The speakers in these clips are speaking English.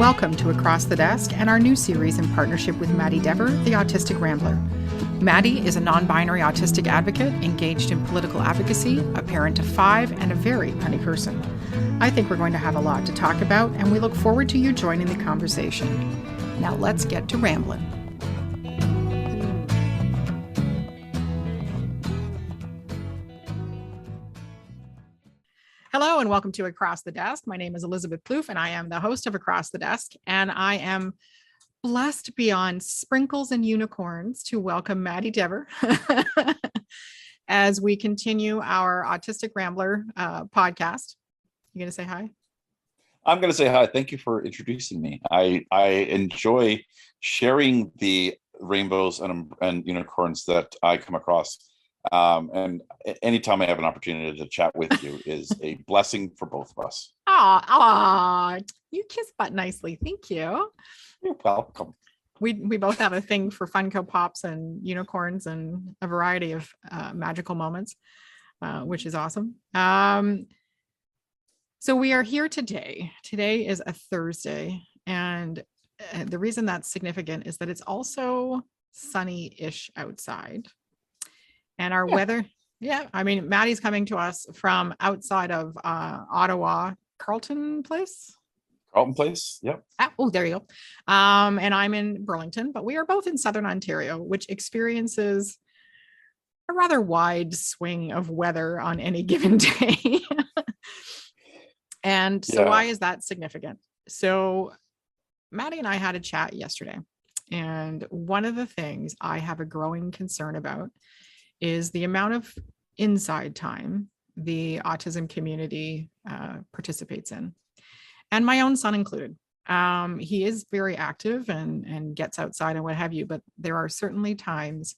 Welcome to Across the Desk and our new series in partnership with Maddie Dever, the Autistic Rambler. Maddie is a non-binary autistic advocate engaged in political advocacy, a parent of 5, and a very funny person. I think we're going to have a lot to talk about, and we look forward to you joining the conversation. Now let's get to rambling. Hello and welcome to Across the Desk. My name is Elizabeth Plouffe and I am the host of Across the Desk, and I am blessed beyond sprinkles and unicorns to welcome Maddie Dever as we continue our Autistic Rambler podcast. You gonna say hi? I'm going to say hi. Thank you for introducing me. I enjoy sharing the rainbows and unicorns that I come across. And anytime I have an opportunity to chat with you is a blessing for both of us. You kiss butt nicely. Thank you. You're welcome. We both have a thing for Funko Pops and unicorns and a variety of magical moments, which is awesome. So we are here today. Today is a Thursday, and the reason that's significant is that it's also sunny-ish outside. And our weather, I mean, Maddie's coming to us from outside of Ottawa, Carleton Place. Yep. Oh, there you go. And I'm in Burlington, but we are both in Southern Ontario, which experiences a rather wide swing of weather on any given day. And so why is that significant? So Maddie and I had a chat yesterday, and one of the things I have a growing concern about is the amount of inside time the autism community participates in, and my own son included. He is very active and gets outside and what have you, but there are certainly times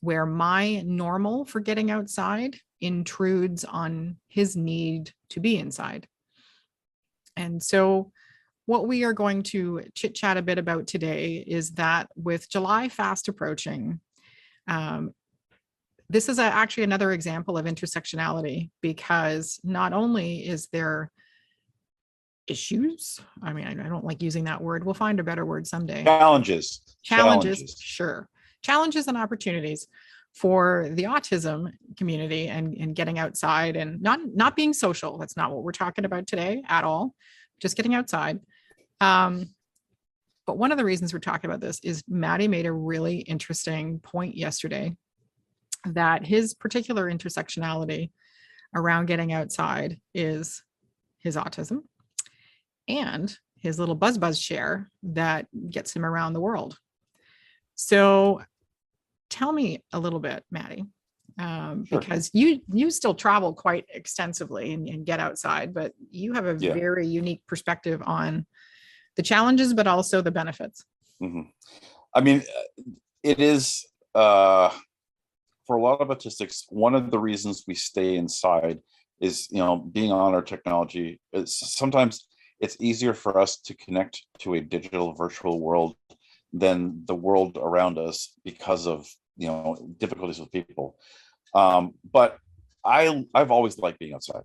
where my normal for getting outside intrudes on his need to be inside. And so what we are going to chit chat a bit about today is that with July fast approaching, this is actually another example of intersectionality, because not only is there issues, I mean, I don't like using that word. We'll find a better word someday. Challenges. Sure. Challenges and opportunities for the autism community and getting outside and not being social. That's not what we're talking about today at all. Just getting outside. But one of the reasons we're talking about this is Maddie made a really interesting point yesterday that his particular intersectionality around getting outside is his autism and his little buzz share that gets him around the world. So tell me a little bit, Maddie, because you still travel quite extensively and get outside, but you have a very unique perspective on the challenges, but also the benefits. Mm-hmm. I mean, it is, for a lot of autistics, one of the reasons we stay inside is, being on our technology. Sometimes it's easier for us to connect to a digital virtual world than the world around us because of, difficulties with people. But I've always liked being outside.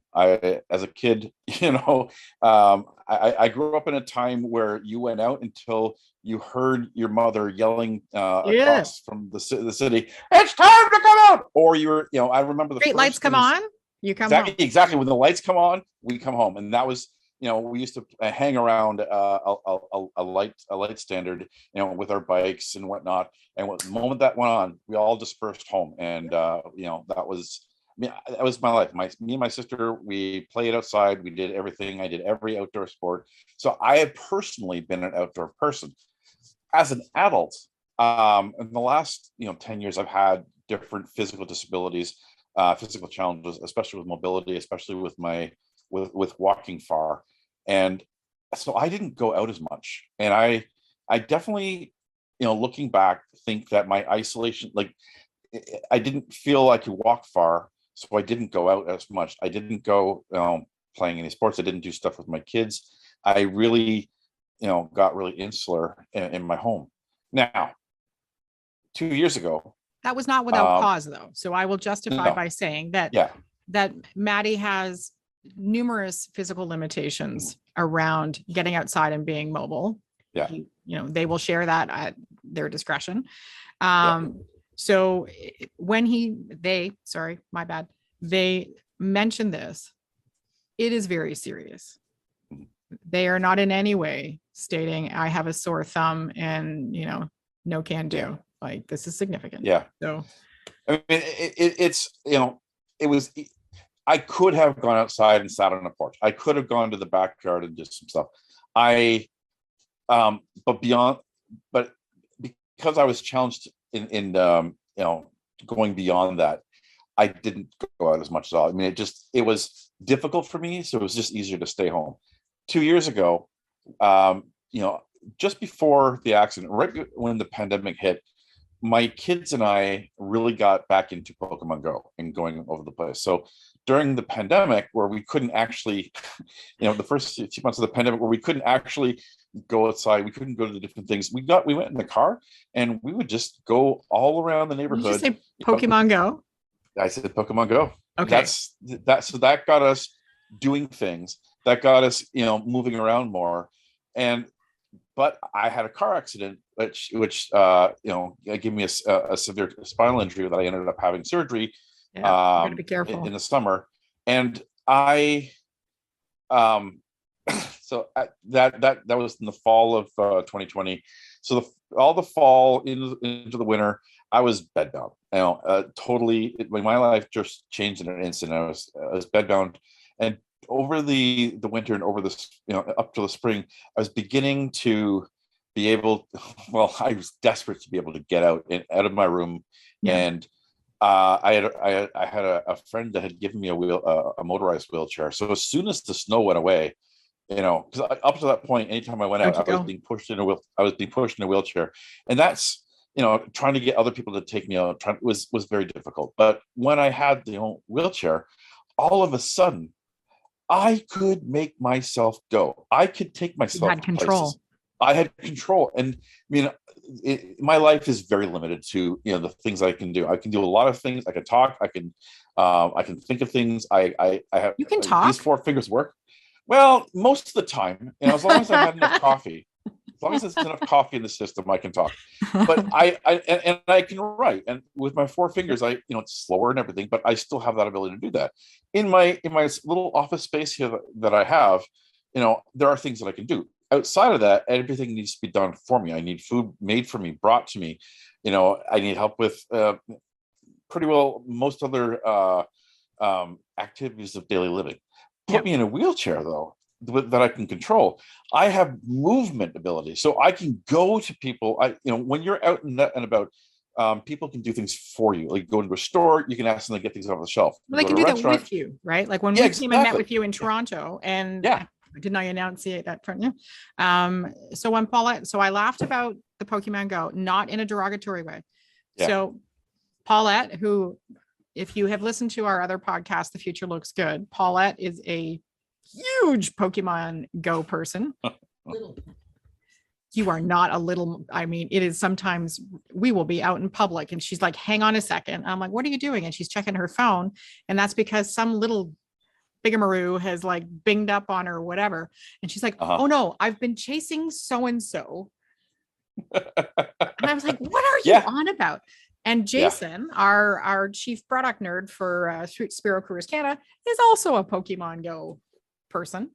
As a kid, I grew up in a time where you went out until you heard your mother yelling across from the city, "It's time to come out!" Or you were, I remember the street lights come on, you come home. Exactly. When the lights come on, we come home, and that was, we used to hang around a light standard, with our bikes and whatnot. And the moment that went on, we all dispersed home, and that was. That was my life. Me and my sister, we played outside. We did everything. I did every outdoor sport. So I have personally been an outdoor person. As an adult, in the last 10 years, I've had different physical disabilities, physical challenges, especially with mobility, especially with with walking far. And so I didn't go out as much. And I definitely, looking back, think that my isolation, I didn't feel I could walk far. So I didn't go out as much. I didn't go playing any sports. I didn't do stuff with my kids. I really, got really insular in my home. Now, 2 years ago. That was not without cause, though. So I will justify by saying that Maddie has numerous physical limitations around getting outside and being mobile. Yeah. They will share that at their discretion. Yeah. So when they mentioned this, it is very serious. They are not in any way stating I have a sore thumb and, no can do. Yeah. Like, this is significant. Yeah. So, I mean, it was, I could have gone outside and sat on a porch. I could have gone to the backyard and did some stuff. But because I was challenged in going beyond that, I didn't go out as much as all. I mean, it was difficult for me. So it was just easier to stay home. 2 years ago, just before the accident, right when the pandemic hit, my kids and I really got back into Pokemon Go and going over the place. So during the pandemic, where we couldn't actually, the first 2 months of the pandemic, where we couldn't actually go outside, we couldn't go to the different things. We went in the car and we would just go all around the neighborhood. Did you say Pokemon Go? I said Pokemon Go. Okay. So that got us doing things. That got us, moving around more. But I had a car accident, which gave me a severe spinal injury that I ended up having surgery. Yeah, you gotta be careful. In the summer, and I, so that was in the fall of 2020. So all the fall into the winter, I was bedbound. Totally, my life just changed in an instant. I was bedbound, and over the winter and over this, up to the spring, I was beginning to be able. Well, I was desperate to be able to get out of my room, and I had a friend that had given me a motorized wheelchair. So as soon as the snow went away, because up to that point, anytime I went out, I was being pushed in a wheelchair, and that's trying to get other people to take me out was very difficult. But when I had the wheelchair, all of a sudden, I could make myself go. I could take myself. You had control. Places. I had control, and my life is very limited to the things I can do. I can do a lot of things. I can talk. I can think of things. I have. You can talk. These 4 fingers work. Well, most of the time, as long as I've had enough coffee. As long as there's enough coffee in the system, I can talk. But I can write, and with my 4 fingers, it's slower and everything, but I still have that ability to do that. In my little office space here that I have, there are things that I can do. Outside of that, everything needs to be done for me. I need food made for me, brought to me. I need help with pretty well most other activities of daily living. Put me in a wheelchair, though, that I can control. I have movement ability, so I can go to people. When you're out and about, people can do things for you. Like go into a store, you can ask them to get things off the shelf. Well, they can do that with you, right? Like when we came and met with you in Toronto, and didn't I enunciate that front? So when Paulette, I laughed about the Pokemon Go, not in a derogatory way. Yeah. So Paulette, who, if you have listened to our other podcast, The Future Looks Good, Paulette is a huge Pokemon Go person. You are not a little, it is sometimes we will be out in public and she's like, hang on a second. I'm like, what are you doing? And she's checking her phone. And that's because some little bigamaroo has like binged up on her or whatever. And she's like, oh no, I've been chasing so-and-so. And I was like, what are you on about? And Jason, our chief product nerd for Spiro Careers Canada, is also a Pokemon Go person.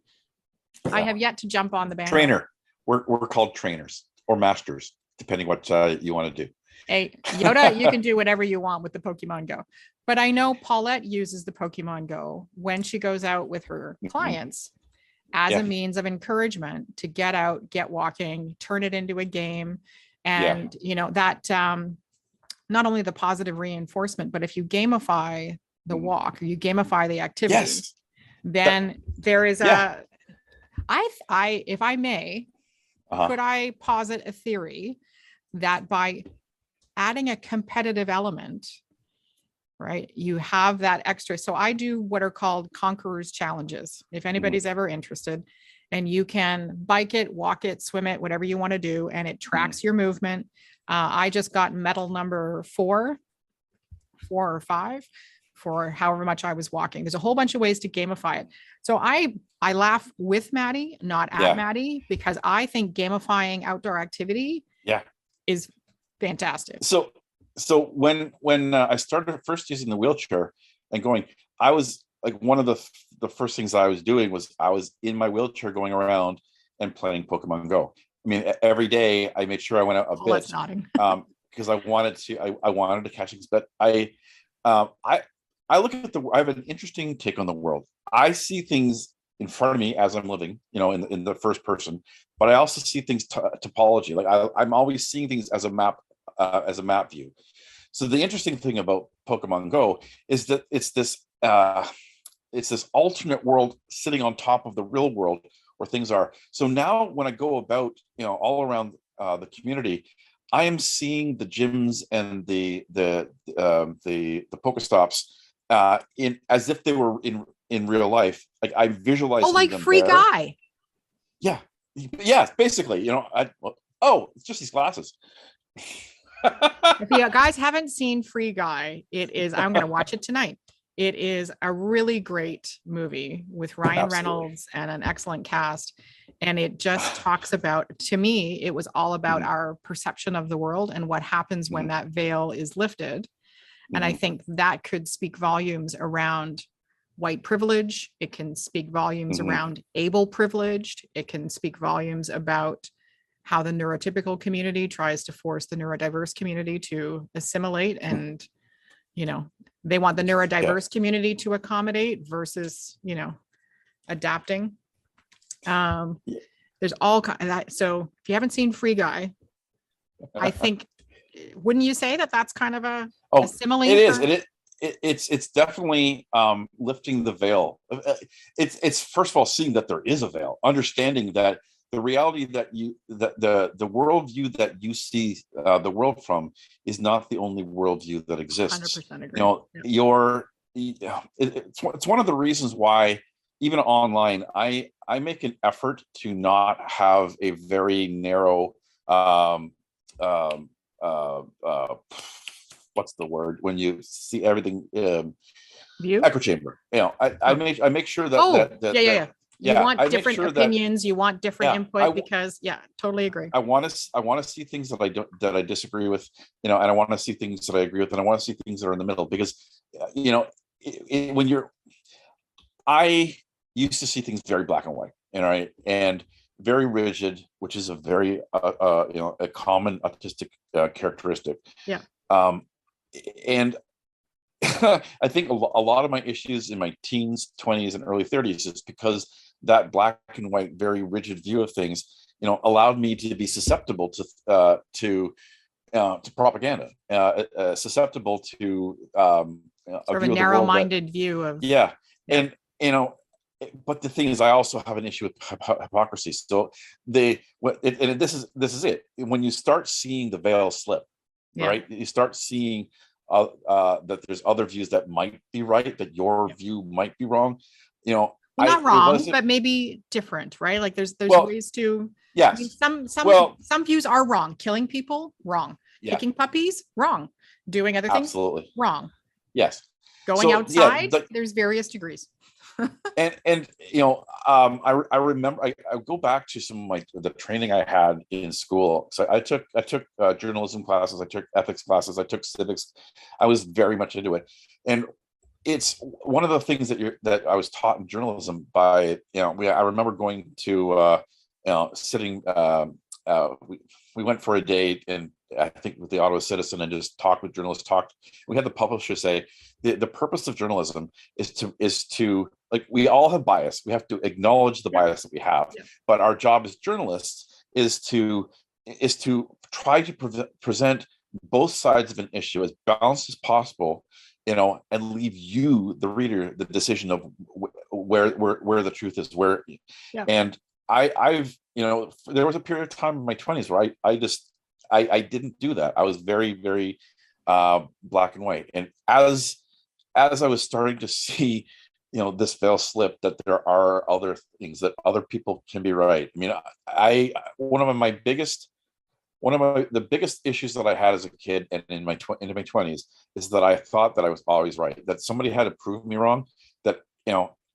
I have yet to jump on the band. Trainer. We're called trainers or masters, depending what you want to do. Hey, Yoda, you can do whatever you want with the Pokemon Go. But I know Paulette uses the Pokemon Go when she goes out with her clients as a means of encouragement to get out, get walking, turn it into a game. And, that not only the positive reinforcement, but if you gamify the walk or you gamify the activity, then there is if I may, could I posit a theory that by adding a competitive element, right, you have that extra. So I do what are called Conquerors Challenges. If anybody's ever interested, and you can bike it, walk it, swim it, whatever you want to do, and it tracks your movement. I just got medal number 4 or 5 for however much I was walking. There's a whole bunch of ways to gamify it. So I I laugh with Maddie, not at Yeah. Maddie, because I think gamifying outdoor activity Yeah. is fantastic. So when I started first using the wheelchair and going, I was like, one of the first things I was doing was I was in my wheelchair going around and playing Pokemon Go. I mean, every day I made sure I went out a Paula's bit, nodding. because I wanted to catch things. But um, I I look at I have an interesting take on the world. I see things in front of me as I'm living, in the first person, but I also see things topology. Like I'm always seeing things as a map view. So the interesting thing about Pokemon Go is that it's this alternate world sitting on top of the real world where things are. So now when I go about, all around the community, I am seeing the gyms and the Pokestops in as if they were in real life. Like I'm Oh, visualizing like them Free there. Guy. Yeah, yeah, basically, it's just these glasses. If you guys haven't seen Free Guy, I'm going to watch it tonight. It is a really great movie with Ryan Absolutely. Reynolds and an excellent cast. And it just talks about, to me, it was all about Mhm, our perception of the world and what happens when mhm, that veil is lifted. And I mhm, think that could speak volumes around white privilege. It can speak volumes mhm. around able privileged. It can speak volumes about how the neurotypical community tries to force the neurodiverse community to assimilate, and they want the Yeah. neurodiverse community to accommodate versus adapting. um Yeah. there's all kind of that. So if you haven't seen Free Guy, I think, wouldn't you say that that's kind of a Oh, simile it is, for? and it's definitely lifting the veil. It's first of all seeing that there is a veil, understanding that the reality that the worldview that you see the world from is not the only worldview that exists. 100% You agree. know, Yeah. it's one of the reasons why even online I make an effort to not have a very narrow um, um, uh, what's the word when you see everything, View. echo chamber. Oh, I make sure that oh, yeah, yeah, that yeah. You yeah, want I make different sure that opinions, you want different yeah input, because yeah, totally agree. I want to see things that I disagree with, and I want to see things that I agree with, and I want to see things that are in the middle, because when you're I used to see things very black and white, right, and very rigid, which is a very a common autistic characteristic. Yeah. um and I think a lot of my issues in my teens, 20s, and early 30s is because that black and white, very rigid view of things, allowed me to be susceptible to propaganda, susceptible to a Sort of a view of the world that, narrow-minded view of. yeah, Yeah. and but the thing is, I also have an issue with hypocrisy. So this is it. When you start seeing the veil slip, Yeah. right? You start seeing that there's other views that might be right, that your Yeah. view might be wrong. Well, not It wrong, wasn't. but maybe different, right? Like there's Well, ways to. I mean, yes. Well, some views are wrong. Killing people, wrong. yeah, Kicking puppies, wrong. Doing other things, absolutely, wrong. yes. Going So yeah, outside, there's various degrees. and I remember I go back to some of the training I had in school. So I took journalism classes, I took ethics classes, I took civics. I was very much into it, and it's one of the things that I was taught in journalism by, I remember going to sitting, we went for a date, and I think with the Ottawa Citizen, and just talked with journalists. We had the publisher say the purpose of journalism is to, like, we all have bias. We have to acknowledge the bias that we have, but our job as journalists is to try to present both sides of an issue as balanced as possible, and leave you, the reader, the decision of where the truth is. Yeah. And I've, there was a period of time in my 20s where I didn't do that. I was very, very black and white. And as I was starting to see, this veil slip, that there are other things, that other people can be right. I mean, I one of the biggest issues that I had as a kid and into my 20s is that I thought that I was always right, that somebody had to prove me wrong, that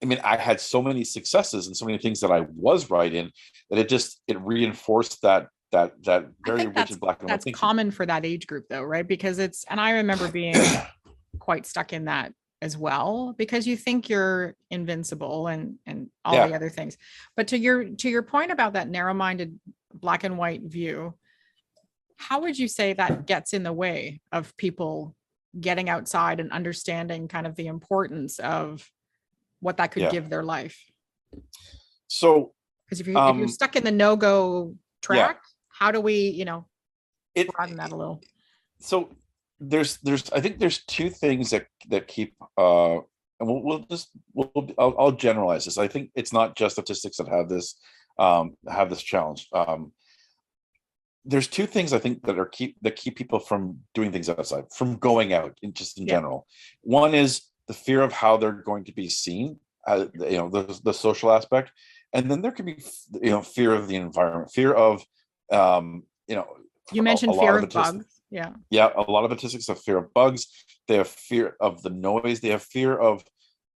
I mean, I had so many successes and so many things that I was right in that it reinforced that I very think rigid black and white that's thinking. common for that age group though, right? Because and I remember being quite stuck in that as well, because you think you're invincible and all the Yeah, other things. But to your point about that narrow-minded black and white view, how would you say that gets in the way of people getting outside and understanding kind of the importance of what that could yeah. give their life? So Because if you're stuck in the no-go yeah, track, how do we, it broaden that a little? so there's I think there's two things that keep and I'll generalize this. I think it's not just autistics that have this challenge. There's two things I think that keep people from doing things outside, from going out in Yeah. general. One is the fear of how they're going to be seen, the social aspect, and then there can be fear of the environment, fear of You a mentioned lot fear of of autistics. bugs. Yeah. Yeah, a lot of autistics have fear of bugs. They have fear of the noise. They have fear of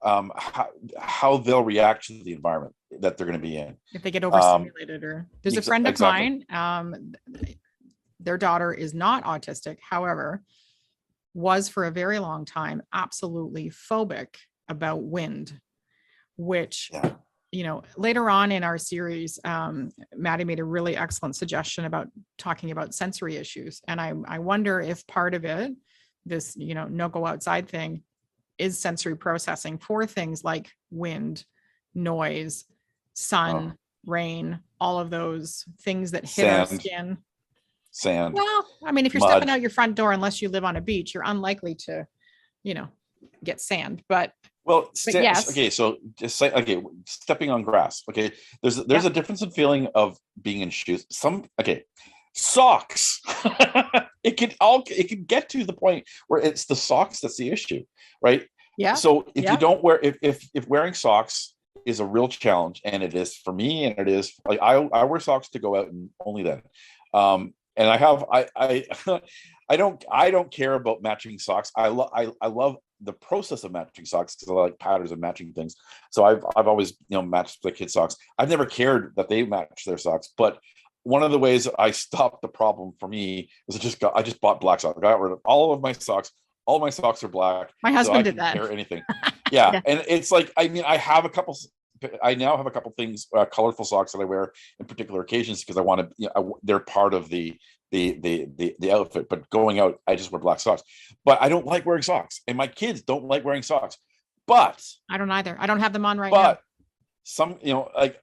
how they'll react to the environment that they're going to be in. If they get Um, overstimulated, or there's a friend of exactly. mine, their daughter is not autistic, however, was for a very long time absolutely phobic about wind, which, Yeah. later on in our series, Maddie made a really excellent suggestion about talking about sensory issues. And I wonder if part of it, this, no go outside thing, is sensory processing for things like wind, noise, sun, Oh, rain, all of those things that hit our sand, skin. sand, Well, I mean, if you're stepping mud. out your front door, unless you live on a beach, you're unlikely to, you know, get sand. Well, But yes, okay, so just say, okay, stepping on grass. Okay, there's yeah, a difference in feeling of being in shoes. Socks. It can get to the point where it's the socks that's the issue, right? yeah, So if you yeah. don't wear if wearing socks is a real challenge, and it is for me, and it is like I wear socks to go out, and only then. And I don't care about matching socks. I love the process of matching socks because I like patterns of matching things. So I've always matched the kids' socks. I've never cared that they match their socks, but one of the ways I stopped the problem for me was I just bought black socks. I got rid of all of my socks. All my socks are black, My so I husband did can that. wear anything. Yeah, Yeah. and it's like, I mean, I now have a couple things, colorful socks that I wear in particular occasions because I want to. They're part of the outfit. But going out, I just wear black socks. But I don't like wearing socks, and my kids don't like wearing socks. But I don't either. I don't have them on right now. but some like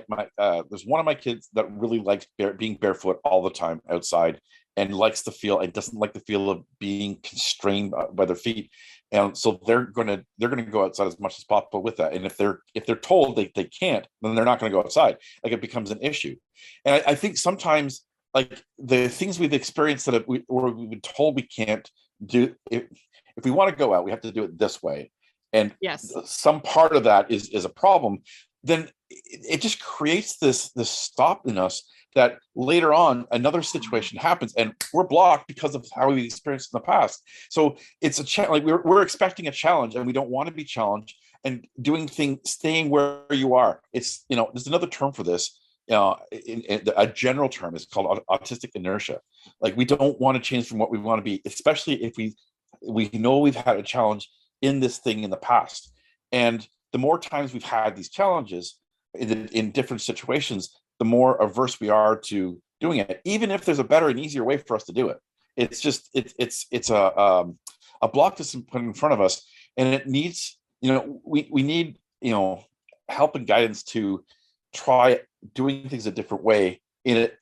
my there's one of my kids that really likes being barefoot all the time outside, and likes the feel and doesn't like the feel of being constrained by their feet, and so they're gonna go outside as much as possible with that. And if they're told they can't, then they're not going to go outside. Like, it becomes an issue. And I think sometimes, like, the things we've experienced or we've been told we can't do, if we want to go out, we have to do it this way, and Yes. some part of that is a problem, then it just creates this stop in us that later on another situation happens and we're blocked because of how we experienced in the past. So it's a challenge. Like, we're expecting a challenge, and we don't want to be challenged, and doing things, staying where you are. It's, there's another term for this. In a general term is called autistic inertia. Like, we don't want to change from what we want to be, especially if we know we've had a challenge in this thing in the past. And the more times we've had these challenges in different situations, the more averse we are to doing it, even if there's a better and easier way for us to do it. It's just it's a block that's put in front of us, and it needs, we need, help and guidance to try doing things a different way in it,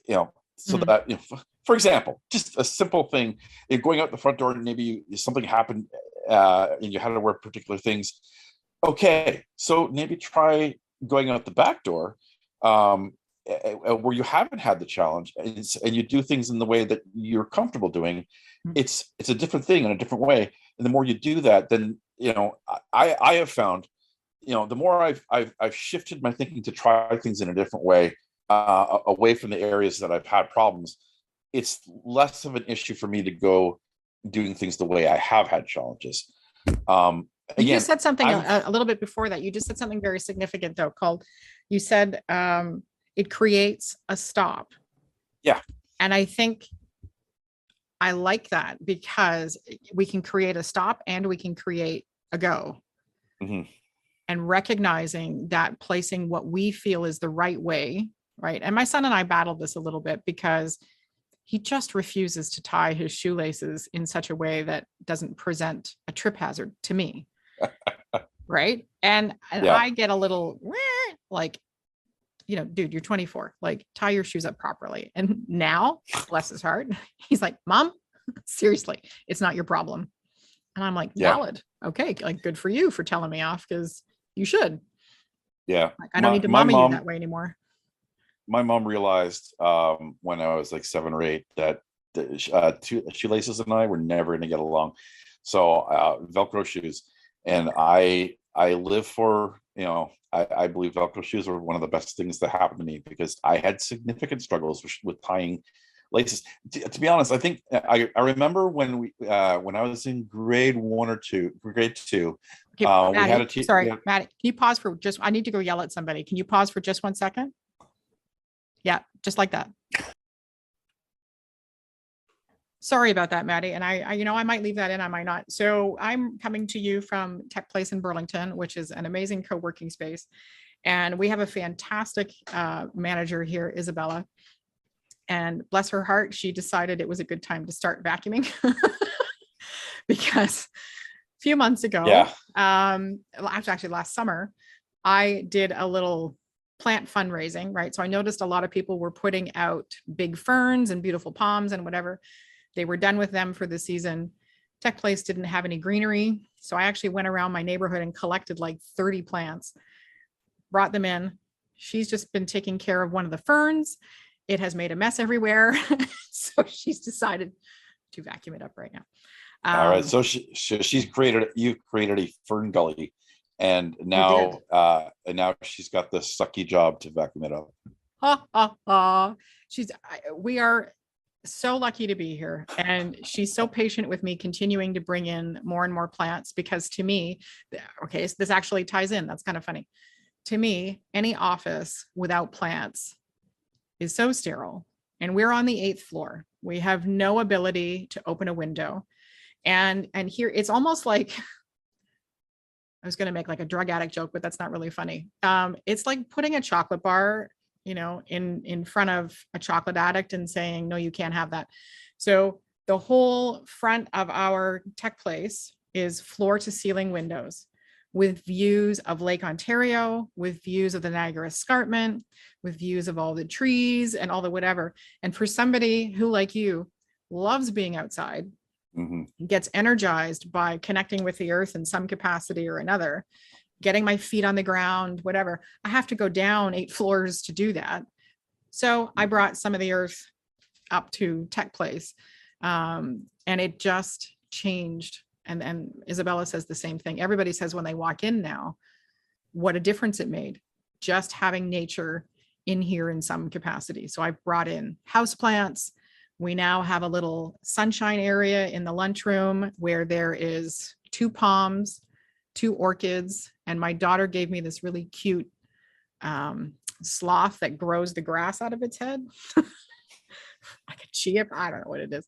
so Mm. that, for example, just a simple thing, going out the front door and maybe something happened, and you had to wear particular things. Okay, so maybe try going out the back door, where you haven't had the challenge, and you do things in the way that you're comfortable doing. Mm. It's a different thing in a different way, and the more you do that, then I have found, the more I've shifted my thinking to try things in a different way, away from the areas that I've had problems. It's less of an issue for me to go doing things the way I have had challenges. You again, just said something I'm a little bit before that. You just said something very significant though, called, you said it creates a stop. yeah. And I think I like that because we can create a stop and we can create a go. Mhm. And recognizing that, placing what we feel is the right way, right? And my son and I battled this a little bit because he just refuses to tie his shoelaces in such a way that doesn't present a trip hazard to me. Right. And Yeah. I get a little like, dude, you're 24, like tie your shoes up properly. And now, bless his heart, he's like, Mom, seriously, it's not your problem. And I'm like, Yeah. valid. Okay. Like, good for you for telling me off, because you should. Yeah. Like, I don't need to My mommy you mom, that way anymore. my mom realized when I was like 7 or 8 that two shoelaces and I were never going to get along. So Velcro shoes, and I live for, I believe Velcro shoes are one of the best things that happened to me, because I had significant struggles with tying laces. To be honest, I think I remember when I was in grade 1 or 2, grade 2, Okay, we had Maddie, sorry, Maddie, can you pause for just, I need to go yell at somebody. Can you pause for just 1 second? Yeah, just like that. Sorry about that, Maddie. And I might leave that in, I might not. So I'm coming to you from Tech Place in Burlington, which is an amazing co-working space. And we have a fantastic manager here, Isabella. And bless her heart, she decided it was a good time to start vacuuming because a few months ago, Yeah. actually last summer, I did a little plant fundraising, right? So I noticed a lot of people were putting out big ferns and beautiful palms and whatever. They were done with them for the season. Tech Place didn't have any greenery. So I actually went around my neighborhood and collected like 30 plants, brought them in. She's just been taking care of one of the ferns. It has made a mess everywhere. So she's decided to vacuum it up right now. All right. So you've created a fern gully, and now she's got the sucky job to vacuum it up. Ha, ha, ha. We are so lucky to be here. And she's so patient with me continuing to bring in more and more plants, because to me, okay, so this actually ties in. That's kind of funny. To me, any office without plants is so sterile. And we're on the 8th floor. We have no ability to open a window. And here it's almost like, I was going to make like a drug addict joke, but that's not really funny. It's like putting a chocolate bar, in front of a chocolate addict and saying, no, you can't have that. So the whole front of our Tech Place is floor to ceiling windows with views of Lake Ontario, with views of the Niagara Escarpment, with views of all the trees and all the whatever. And for somebody who, like you, loves being outside, gets energized by connecting with the earth in some capacity or another, getting my feet on the ground, whatever, I have to go down 8 floors to do that. So I brought some of the earth up to Tech Place, and it just changed. And Isabella says the same thing. Everybody says when they walk in now, what a difference it made, just having nature in here in some capacity. So I brought in houseplants. We now have a little sunshine area in the lunchroom where there is 2 palms, 2 orchids, and my daughter gave me this really cute sloth that grows the grass out of its head. Like a chia, I don't know what it is,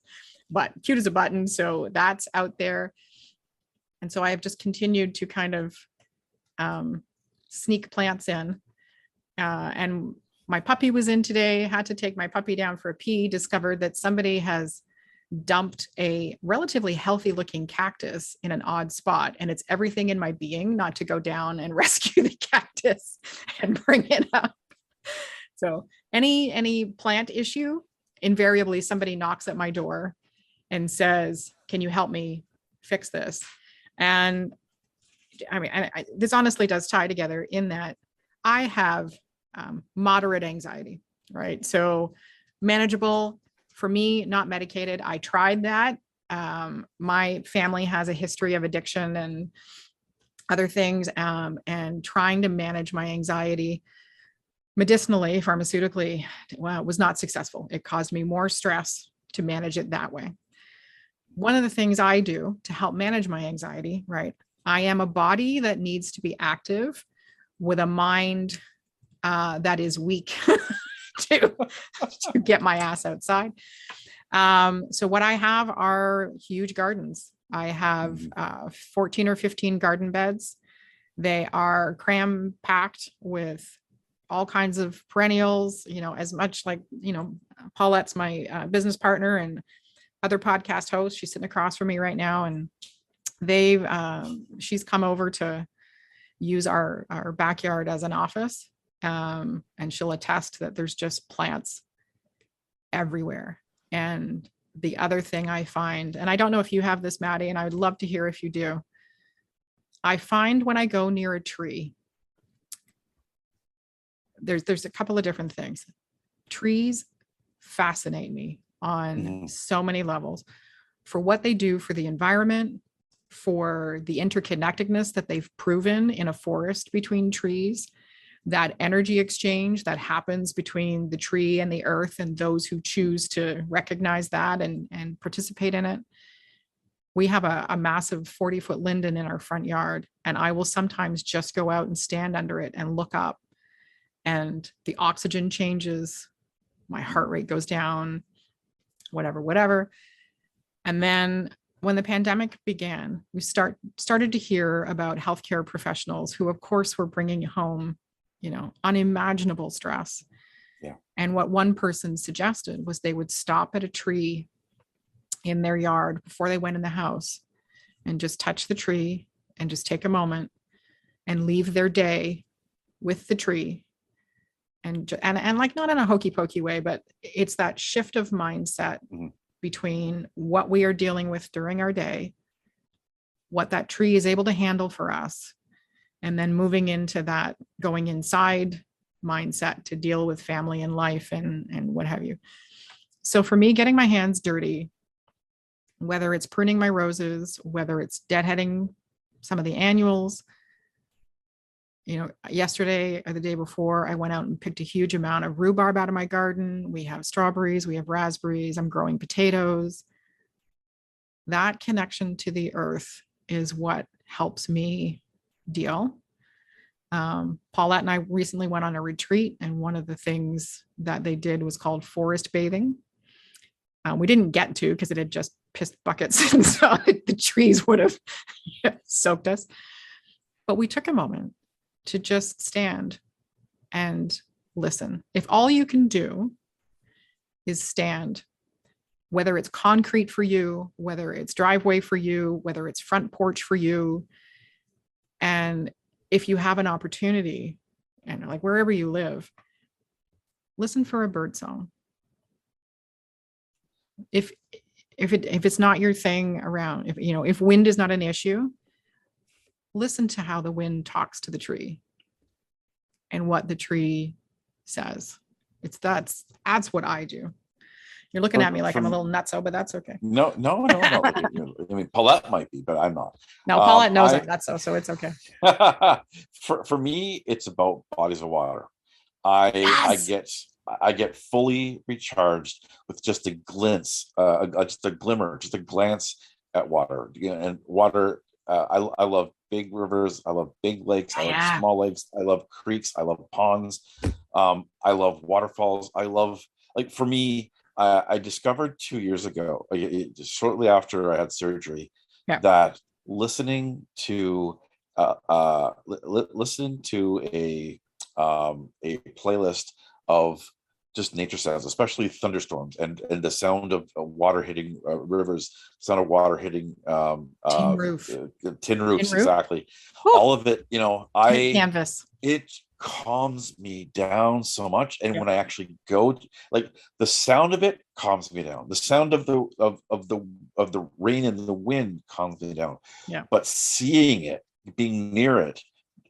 but cute as a button. So that's out there. And so I have just continued to kind of sneak plants in. And my puppy was in today, had to take my puppy down for a pee, discovered that somebody has dumped a relatively healthy looking cactus in an odd spot. And it's everything in my being not to go down and rescue the cactus and bring it up. So any plant issue, invariably somebody knocks at my door and says, can you help me fix this? And I mean, this honestly does tie together in that I have moderate anxiety, right? So manageable for me, not medicated. I tried that. My family has a history of addiction and other things, and trying to manage my anxiety medicinally, pharmaceutically, was not successful. It caused me more stress to manage it that way. One of the things I do to help manage my anxiety, right? I am a body that needs to be active with a mind that is weak to, to get my ass outside. So what I have are huge gardens. I have 14 or 15 garden beds. They are cram packed with all kinds of perennials, as much like, Paulette's my business partner and other podcast host. She's sitting across from me right now. And she's come over to use our backyard as an office. And she'll attest that there's just plants everywhere. And the other thing I find, and I don't know if you have this, Maddie, and I would love to hear if you do. I find when I go near a tree, there's a couple of different things. Trees fascinate me on so many levels for what they do for the environment, for the interconnectedness that they've proven in a forest between trees, that energy exchange that happens between the tree and the earth and those who choose to recognize that and participate in it. We have a massive 40-foot linden in our front yard, and I will sometimes just go out and stand under it and look up, and the oxygen changes, my heart rate goes down, whatever. And then when the pandemic began, we started to hear about healthcare professionals who, of course, were bringing home, unimaginable stress. Yeah. And what one person suggested was they would stop at a tree in their yard before they went in the house and just touch the tree and just take a moment and leave their day with the tree. And like, not in a hokey pokey way, but it's that shift of mindset between what we are dealing with during our day, what that tree is able to handle for us, and then moving into that going inside mindset to deal with family and life and what have you. So for me, getting my hands dirty, whether it's pruning my roses, whether it's deadheading some of the annuals, yesterday or the day before, I went out and picked a huge amount of rhubarb out of my garden. We have strawberries, we have raspberries, I'm growing potatoes. That connection to the earth is what helps me deal. Paulette and I recently went on a retreat, and one of the things that they did was called forest bathing. We didn't get to because it had just pissed buckets, and so the trees would have soaked us. But we took a moment to just stand and listen. If all you can do is stand, whether it's concrete for you, whether it's driveway for you, whether it's front porch for you, and if you have an opportunity, and like wherever you live, listen for a bird song. If it's not your thing around, if wind is not an issue, listen to how the wind talks to the tree and what the tree says. That's what I do. You're looking at me like I'm a little nutso, but that's okay. No. I mean, Paulette might be, but I'm not. No, Paulette knows I'm nutso, so it's okay. For me, it's about bodies of water. I get fully recharged with just a glimpse, just a glimmer, just a glance at water. And water, I love big rivers. I love big lakes. I love small lakes. I love creeks. I love ponds. I love waterfalls. For me, I discovered 2 years ago, shortly after I had surgery, that listening to a playlist of just nature sounds, especially thunderstorms and the sound of water hitting rivers, sound of water hitting tin roofs, exactly. Woo. All of it, canvas. It calms me down so much. And when I actually go, the sound of it calms me down. The sound of the rain and the wind calms me down. Yeah. But seeing it, being near it,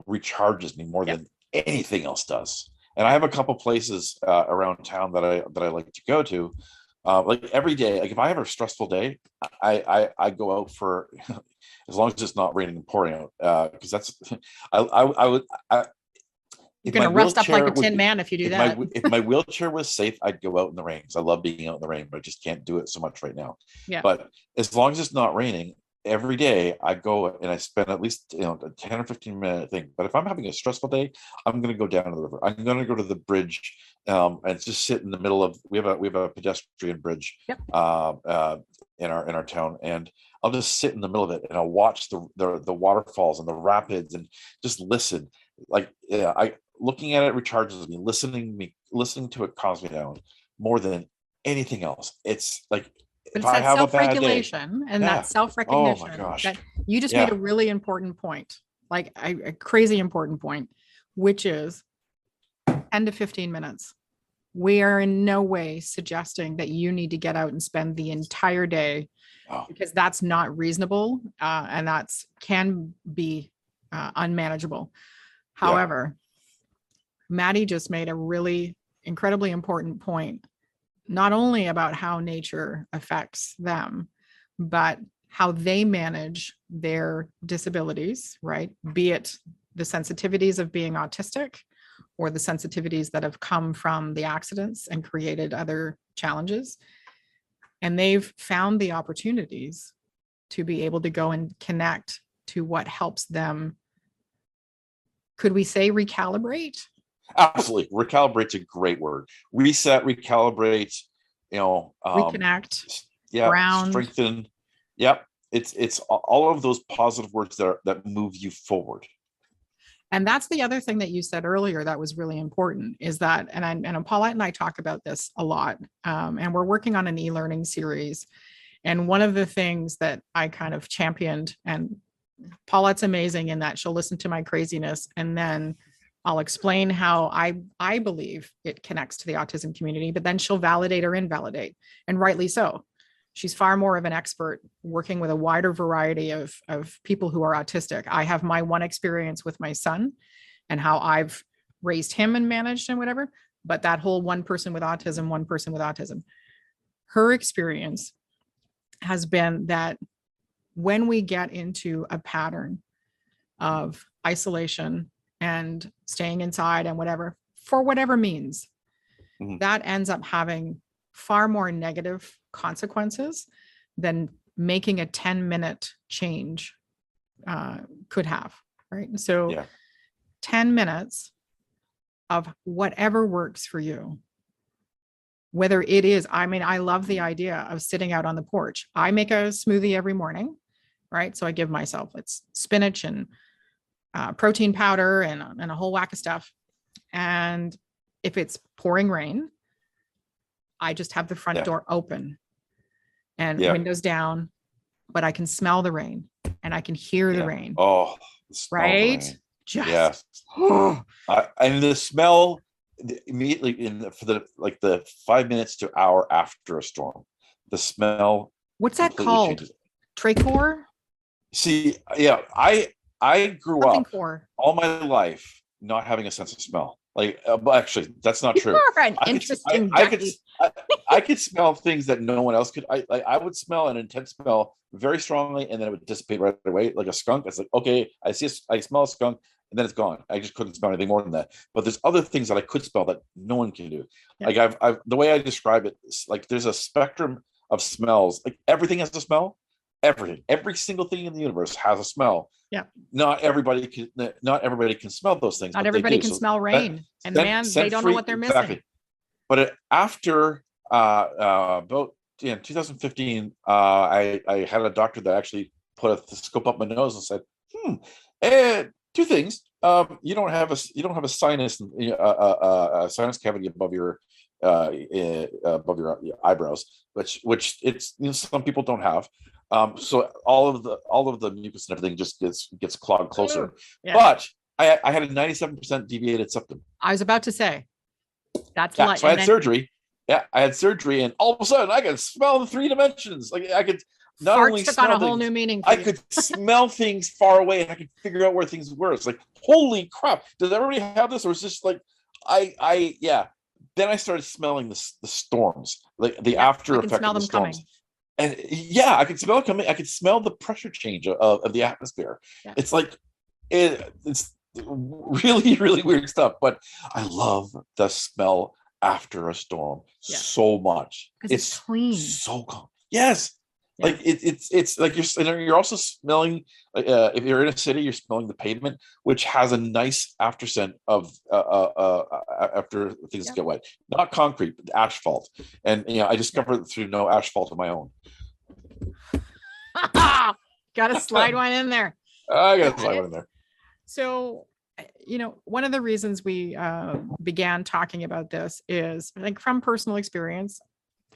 recharges me more than anything else does. And I have a couple places around town that I like to go to. Every day, if I have a stressful day, I go out for as long as it's not raining and pouring out, because that's you're gonna rust up like a tin man if you do that. If my wheelchair was safe, I'd go out in the rain because I love being out in the rain, but I just can't do it so much right now. Yeah. But as long as it's not raining, every day I go and I spend at least, 10 or 15 minute thing. But if I'm having a stressful day, I'm going to go down to the river. I'm going to go to the bridge, and just sit in the middle of. We have a pedestrian bridge, Yep. In our town, and I'll just sit in the middle of it and I'll watch the waterfalls and the rapids and just listen. Like, yeah, I looking at it recharges me. Listening to it calms me down more than anything else. It's like, But if it's I that have a bad day, self-regulation and yeah. that Oh my self-recognition gosh. that you just made Yeah. a really important point, like a crazy important point, which is 10 to 15 minutes. We are in no way suggesting that you need to get out and spend the entire day, Oh, because that's not reasonable, and that's can be unmanageable. yeah. However, Maddie just made a really incredibly important point, not only about how nature affects them, but how they manage their disabilities, right? Be it the sensitivities of being autistic or the sensitivities that have come from the accidents and created other challenges. And they've found the opportunities to be able to go and connect to what helps them. Could we say recalibrate? Absolutely. Recalibrate's a great word. Reset, recalibrate, Reconnect, yeah, ground. strengthen. Yep. It's all of those positive words that move you forward. And that's the other thing that you said earlier that was really important, is that, and Paulette and I talk about this a lot, and we're working on an e-learning series. And one of the things that I kind of championed, and Paulette's amazing in that she'll listen to my craziness and then I'll explain how I believe it connects to the autism community, but then she'll validate or invalidate, and rightly so. She's far more of an expert working with a wider variety of people who are autistic. I have my one experience with my son and how I've raised him and managed and whatever, but that whole one person with autism, her experience has been that when we get into a pattern of isolation and staying inside and whatever, for whatever means, that ends up having far more negative consequences than making a 10-minute change could have, right? So Yeah. 10 minutes of whatever works for you, whether it is, I mean, I love the idea of sitting out on the porch. I make a smoothie every morning, right? So I give myself, it's spinach and protein powder and a whole whack of stuff. And if it's pouring rain, I just have the front door open and windows down, but I can smell the rain and I can hear the rain. Oh, the smell of the right? rain. Just Yes. And the smell immediately for the 5 minutes to hour after a storm, the smell. What's that called? Changes. Trachor? See, yeah, I grew Something up for all my life not having a sense of smell. Like, actually, that's not true. An interesting. I could smell things that no one else could. I would smell an intense smell very strongly, and then it would dissipate right away, like a skunk. It's like, okay, I smell a skunk, and then it's gone. I just couldn't smell anything more than that. But there's other things that I could smell that no one can do. Yeah. Like I've the way I describe it, like there's a spectrum of smells. Like everything has a smell. Every single thing in the universe has a smell. Yeah. Not everybody can smell those things. Not everybody can smell rain, and man, they don't know what they're missing. But after about 2015, I had a doctor that actually put a scope up my nose and said, two things. You don't have a sinus cavity above your eyebrows, which it's some people don't have. So all of the mucus and everything just gets clogged closer. Yeah. But I had a 97% deviated septum. I was about to say that's so I had surgery. Yeah, I had surgery, and all of a sudden I could smell the 3 dimensions. Like I could not only took on a whole new meaning. I could smell things far away, and I could figure out where things were. It's like, holy crap! Does everybody have this, or is this like yeah? Then I started smelling the storms, like the after effect of the storms. Coming. And yeah, I could smell it coming. I could smell the pressure change of the atmosphere. Yeah. It's like it's really, really weird stuff. But I love the smell after a storm so much. It's clean. So calm. Yes. Yeah. Like it's like you're also smelling. If you're in a city, you're smelling the pavement, which has a nice after scent of after things Yeah. get wet. Not concrete, but asphalt. And I discovered it through no asphalt of my own. Got to slide one in there. I got to slide one in there. So, one of the reasons we began talking about this is, like, from personal experience,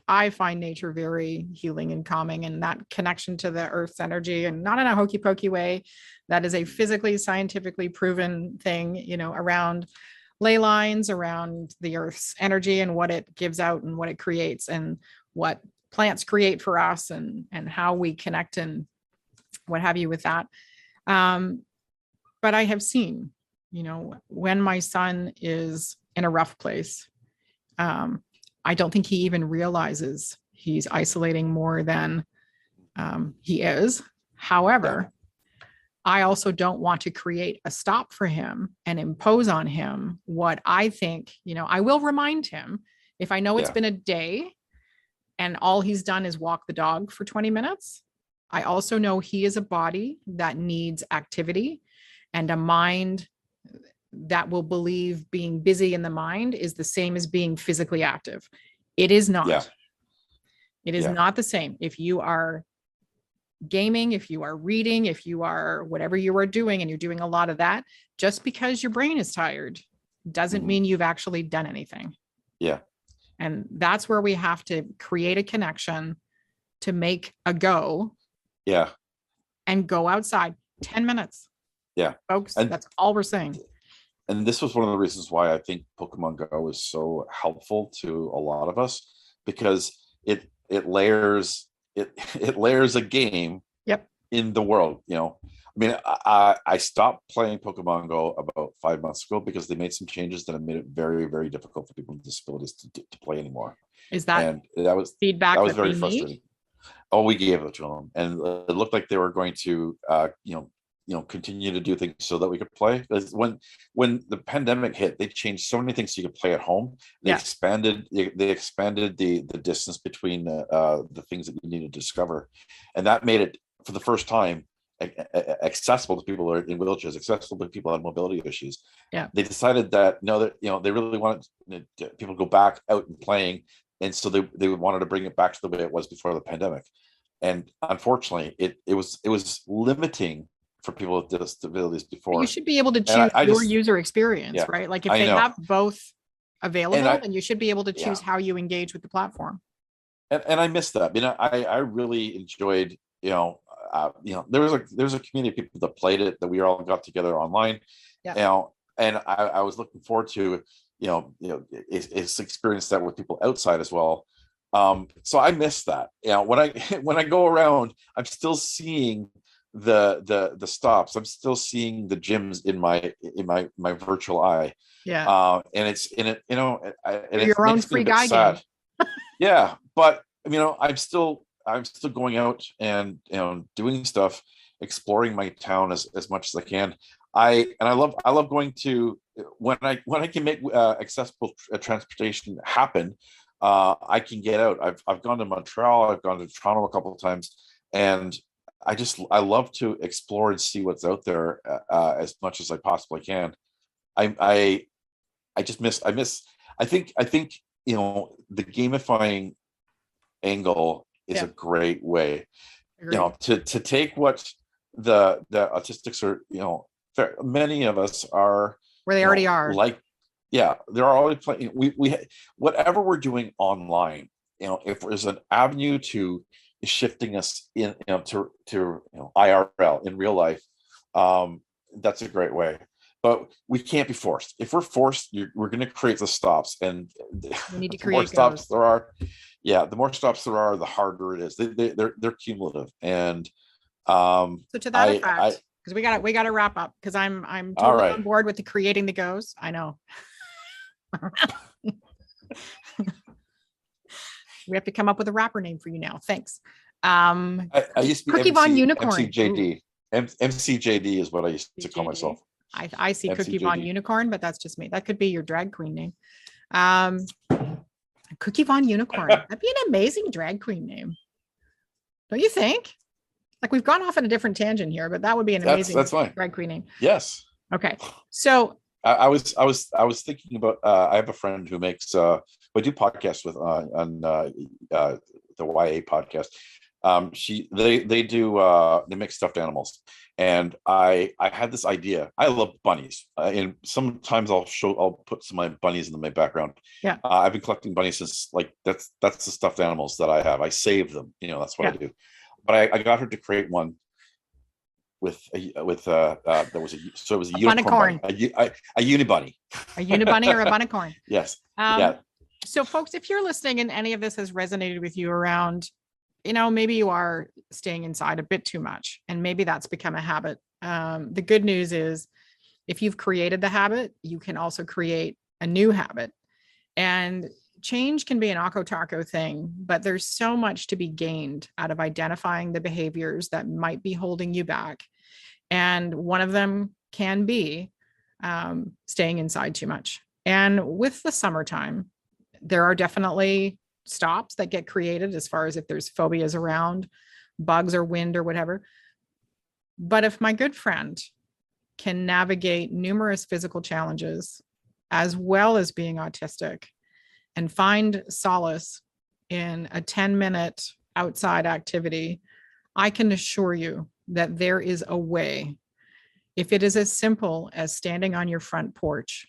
I find nature very healing and calming, and that connection to the earth's energy, and not in a hokey pokey way. That is a physically, scientifically proven thing, around ley lines, around the earth's energy and what it gives out and what it creates and what plants create for us, and how we connect and what have you with that. But I have seen, when my son is in a rough place, I don't think he even realizes he's isolating more than he is. However, I also don't want to create a stop for him and impose on him what I think, I will remind him if I know it's been a day and all he's done is walk the dog for 20 minutes. I also know he is a body that needs activity and a mind that will believe being busy in the mind is the same as being physically active. It is not. Yeah. It is not the same. If you are gaming, if you are reading, if you are whatever you are doing and you're doing a lot of that, just because your brain is tired doesn't mean you've actually done anything. Yeah. And that's where we have to create a connection to make a go. Yeah. And go outside 10 minutes. Yeah. Folks, that's all we're saying. And this was one of the reasons why I think Pokemon Go is so helpful to a lot of us, because it layers a game in the world. I mean, I stopped playing Pokemon Go about 5 months ago because they made some changes that have made it very, very difficult for people with disabilities to play anymore. Is that, and that was feedback that was very frustrating. Need? Oh, we gave it to them, and it looked like they were going to continue to do things so that we could play. Because when the pandemic hit, they changed so many things so you could play at home. They expanded the distance between the things that you need to discover, and that made it, for the first time, accessible to people who are in wheelchairs, accessible to people who have mobility issues. They decided that they really wanted people to go back out and playing, and so they wanted to bring it back to the way it was before the pandemic. And unfortunately, it was limiting for people with disabilities before. You should be able to choose your user experience, right? Like if they have both available, then you should be able to choose how you engage with the platform. And I missed that. I really enjoyed, there was a community of people that played it, that we all got together online. And I was looking forward to, it's experienced that with people outside as well. So I missed that. When I go around, I'm still seeing the stops. I'm still seeing the gyms in my virtual eye. And it's in it, and your own free guy game. Yeah, but I'm still going out and doing stuff, exploring my town as much as I can. I love going to, when I can make accessible transportation happen. I can get out. I've gone to Montreal, I've gone to Toronto a couple of times, and I love to explore and see what's out there as much as I possibly can. I think the gamifying angle is a great way. Agreed. To take what the autistics are, many of us are where they already are. They're already playing. We whatever we're doing online, if there's an avenue to shifting us in to IRL, in real life, that's a great way. But we can't be forced. If we're forced, we're going to create the stops, and we need to create more stops there are. The more stops there are, the harder it is. They're cumulative. And so to that effect, because we got to wrap up, because I'm totally on board with the creating the goes. I know. We have to come up with a rapper name for you now. Thanks. I used to be Cookie Von Unicorn. MCJD. MCJD is what I used to call myself. I see MCJD. Cookie Von Unicorn, but that's just me. That could be your drag queen name. Cookie Von Unicorn. That'd be an amazing drag queen name. Don't you think? Like we've gone off on a different tangent here, but that would be an amazing That's fine. drag queening. Yes. Okay. So I was thinking about I have a friend who makes we do podcasts with on the YA podcast. They do they make stuffed animals, and I had this idea. I love bunnies, and sometimes I'll put some of my bunnies in my background. yeah, I've been collecting bunnies since like that's the stuffed animals that I have. I save them, that's what I do. But I got her to create one with that was it was a unicorn bunny, a unibunny, a unibunny or a bunnicorn. Yes. Yeah. So folks, if you're listening and any of this has resonated with you around, maybe you are staying inside a bit too much and maybe that's become a habit. The good news is if you've created the habit, you can also create a new habit. And change can be an ako taco thing, but there's so much to be gained out of identifying the behaviors that might be holding you back. And one of them can be staying inside too much. And with the summertime, there are definitely stops that get created as far as if there's phobias around, bugs or wind or whatever. But if my good friend can navigate numerous physical challenges, as well as being autistic, and find solace in a 10-minute outside activity, I can assure you that there is a way. If it is as simple as standing on your front porch,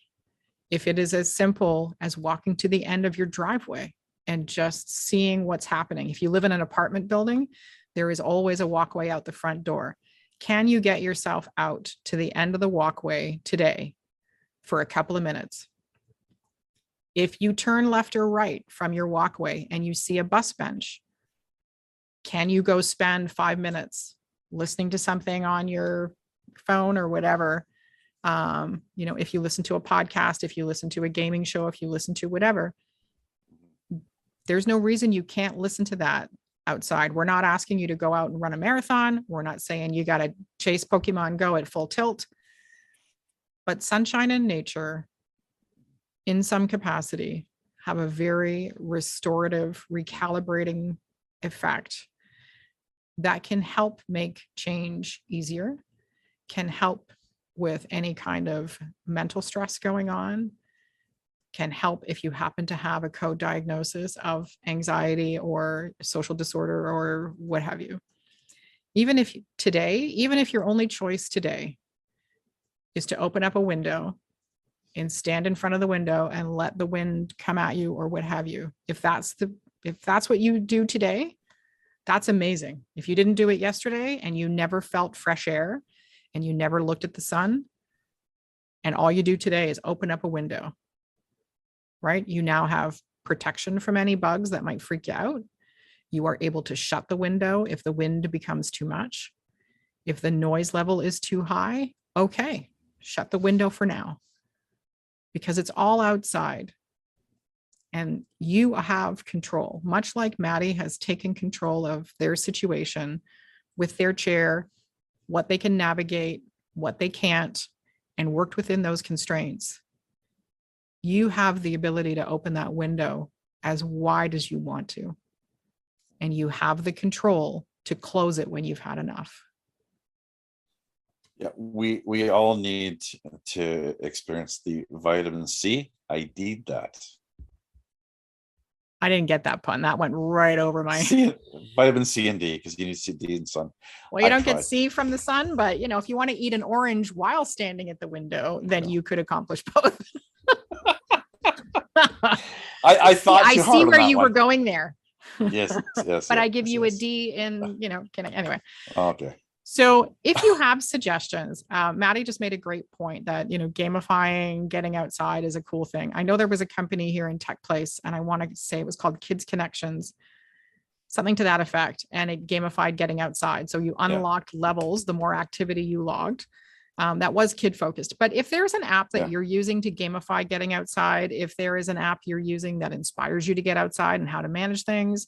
if it is as simple as walking to the end of your driveway and just seeing what's happening. If you live in an apartment building, there is always a walkway out the front door. Can you get yourself out to the end of the walkway today for a couple of minutes? If you turn left or right from your walkway and you see a bus bench, can you go spend 5 minutes listening to something on your phone or whatever? If you listen to a podcast, if you listen to a gaming show, if you listen to whatever, there's no reason you can't listen to that outside. We're not asking you to go out and run a marathon. We're not saying you got to chase Pokemon Go at full tilt, but sunshine and nature in some capacity have a very restorative, recalibrating effect that can help make change easier, can help with any kind of mental stress going on, can help if you happen to have a co-diagnosis of anxiety or social disorder or what have you. Even if your only choice today is to open up a window and stand in front of the window and let the wind come at you or what have you. If that's what you do today, that's amazing. If you didn't do it yesterday and you never felt fresh air and you never looked at the sun and all you do today is open up a window, right? You now have protection from any bugs that might freak you out. You are able to shut the window if the wind becomes too much. If the noise level is too high, okay, shut the window for now. Because it's all outside and you have control, much like Maddie has taken control of their situation with their chair, what they can navigate, what they can't, and worked within those constraints. You have the ability to open that window as wide as you want to, and you have the control to close it when you've had enough. Yeah, we all need to experience the vitamin C. I need that. I didn't get that pun. That went right over my vitamin C and D, because you need C, D, and sun. Well, you don't get C from the sun, but if you want to eat an orange while standing at the window, then you could accomplish both. I thought I see where you were going there. Yes. But I give you a D in, anyway. Okay. So if you have suggestions, Maddie just made a great point that, gamifying, getting outside is a cool thing. I know there was a company here in Tech Place, and I want to say it was called Kids Connections, something to that effect. And it gamified getting outside. So you unlocked levels, the more activity you logged. That was kid focused. But if there's an app that you're using to gamify getting outside, if there is an app you're using that inspires you to get outside and how to manage things,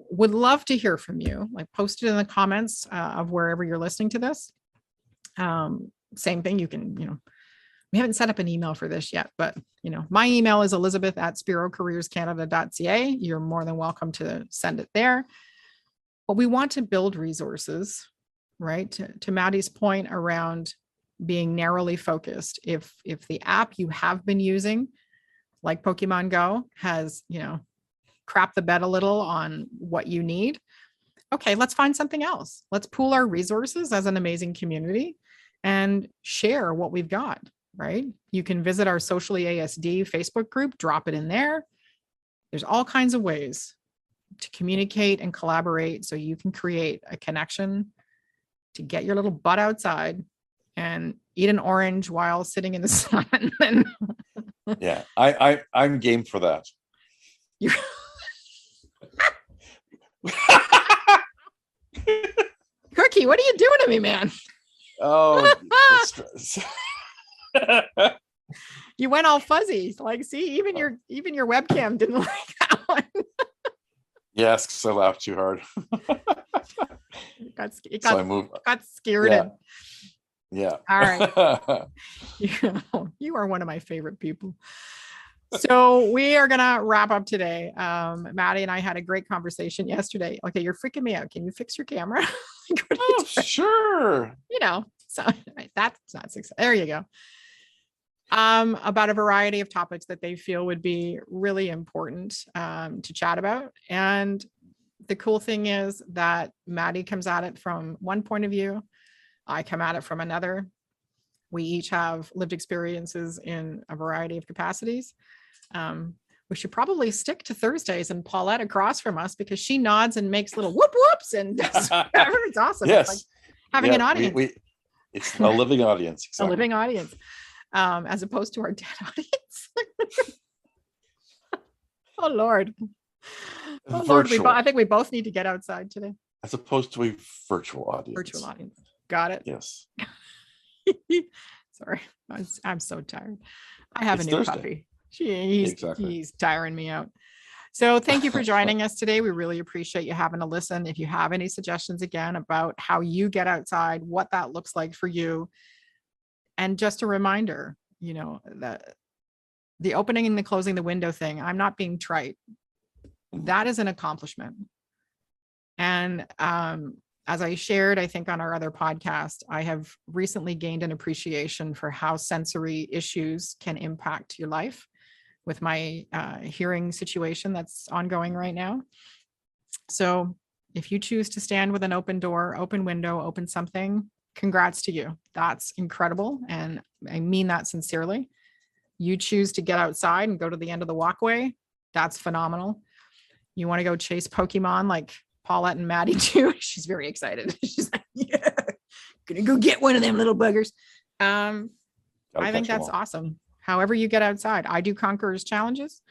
would love to hear from you. Like, post it in the comments of wherever you're listening to this. Same thing. You can, we haven't set up an email for this yet, but my email is elizabeth@spirocareerscanada.ca. You're more than welcome to send it there. But we want to build resources, right? To Maddie's point around being narrowly focused. If the app you have been using, like Pokemon Go, has, crap the bed a little on what you need, okay, let's find something else. Let's pool our resources as an amazing community and share what we've got, right? You can visit our Socially ASD Facebook group, drop it in there. There's all kinds of ways to communicate and collaborate so you can create a connection to get your little butt outside and eat an orange while sitting in the sun. Yeah, I'm game for that. Cookie, what are you doing to me, man? Oh, you went all fuzzy. Like, see, even your webcam didn't like that one. Yes, because I laughed too hard. Got scared. Yeah. All right. You are one of my favorite people. So we are gonna wrap up today. Maddie and I had a great conversation yesterday. Okay, you're freaking me out. Can you fix your camera? Oh, sure. So that's not success. There you go. About a variety of topics that they feel would be really important to chat about. And the cool thing is that Maddie comes at it from one point of view. I come at it from another. We each have lived experiences in a variety of capacities. We should probably stick to Thursdays and Paulette across from us, because she nods and makes little whoop whoops and does whatever. It's awesome. Yes. It's like having an audience. It's a living audience. Exactly. A living audience, as opposed to our dead audience. Oh Lord. Oh Lord. I think we both need to get outside today. As opposed to a virtual audience. Virtual audience. Got it. Yes. Sorry. I'm so tired. I have a new puppy. He's tiring me out. So thank you for joining us today. We really appreciate you having a listen. If you have any suggestions again about how you get outside, what that looks like for you. And just a reminder, that the opening and the closing the window thing, I'm not being trite. That is an accomplishment. And as I shared, I think on our other podcast, I have recently gained an appreciation for how sensory issues can impact your life with my hearing situation that's ongoing right now. So if you choose to stand with an open door, open window, open something, congrats to you. That's incredible. And I mean that sincerely. You choose to get outside and go to the end of the walkway. That's phenomenal. You want to go chase Pokemon like Paulette and Maddie do. She's very excited. She's like, yeah, gonna go get one of them little buggers. I think that's awesome. However you get outside. I do Conqueror's challenges.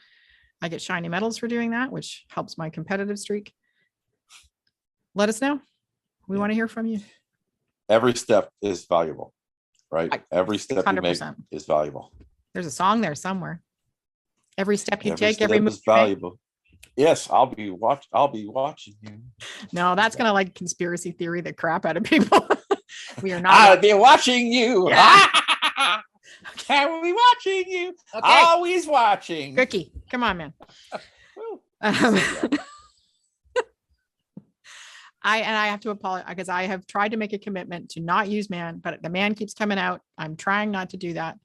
I get shiny medals for doing that, which helps my competitive streak. Let us know. We want to hear from you. Every step is valuable, right? Every step 100%. You make is valuable. There's a song there somewhere. Every step you take, every move is valuable. Yes, I'll be watching you. No, that's gonna like conspiracy theory the crap out of people. We are not. I'll be watching you. Yeah. I'll be watching you. Okay. Always watching. Cookie, come on, man. I have to apologize because I have tried to make a commitment to not use man, but the man keeps coming out. I'm trying not to do that,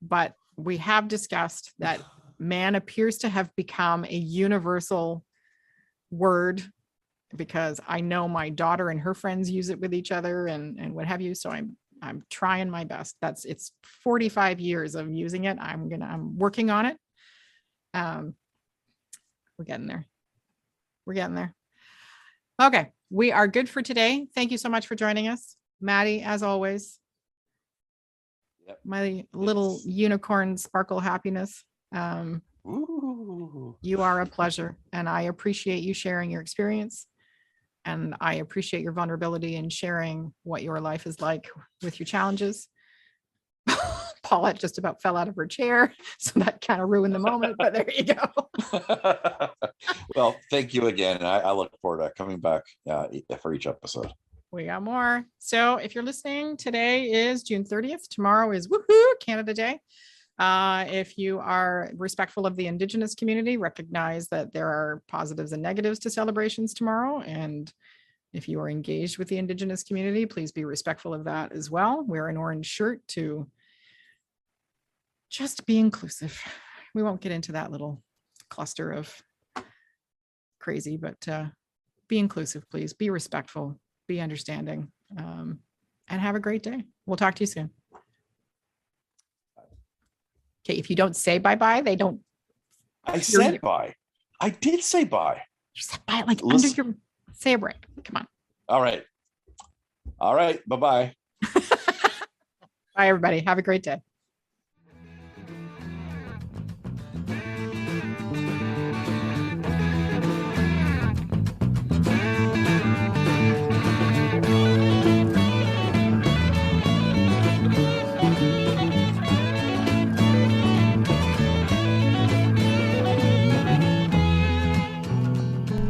but we have discussed that man appears to have become a universal word, because I know my daughter and her friends use it with each other and what have you. So I'm trying my best. It's 45 years of using it. I'm working on it. We're getting there. Okay. We are good for today. Thank you so much for joining us. Maddie, as always. Yep. My little unicorn sparkle happiness. You are a pleasure, and I appreciate you sharing your experience, and I appreciate your vulnerability in sharing what your life is like with your challenges. Paulette just about fell out of her chair, so that kind of ruined the moment, but there you go. Well, thank you again. I look forward to coming back for each episode. We got more. So if you're listening, today is June 30th. Tomorrow is woohoo Canada Day. If you are respectful of the Indigenous community, recognize that there are positives and negatives to celebrations tomorrow, and If you are engaged with the Indigenous community, please be respectful of that as well. Wear an orange shirt to just be inclusive. We won't get into that little cluster of crazy, but be inclusive, please. Be respectful, be understanding, and have a great day. We'll talk to you soon. Okay, if you don't say bye-bye, they don't. I said bye. I did say bye. You said bye, like under your, say a break. Come on. All right. All right. Bye-bye. Bye, everybody. Have a great day.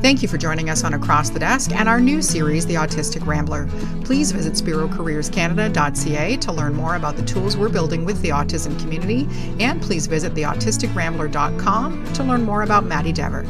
Thank you for joining us on Across the Desk and our new series, The Autistic Rambler. Please visit spirocareerscanada.ca to learn more about the tools we're building with the autism community, and please visit theautisticrambler.com to learn more about Maddie Dever.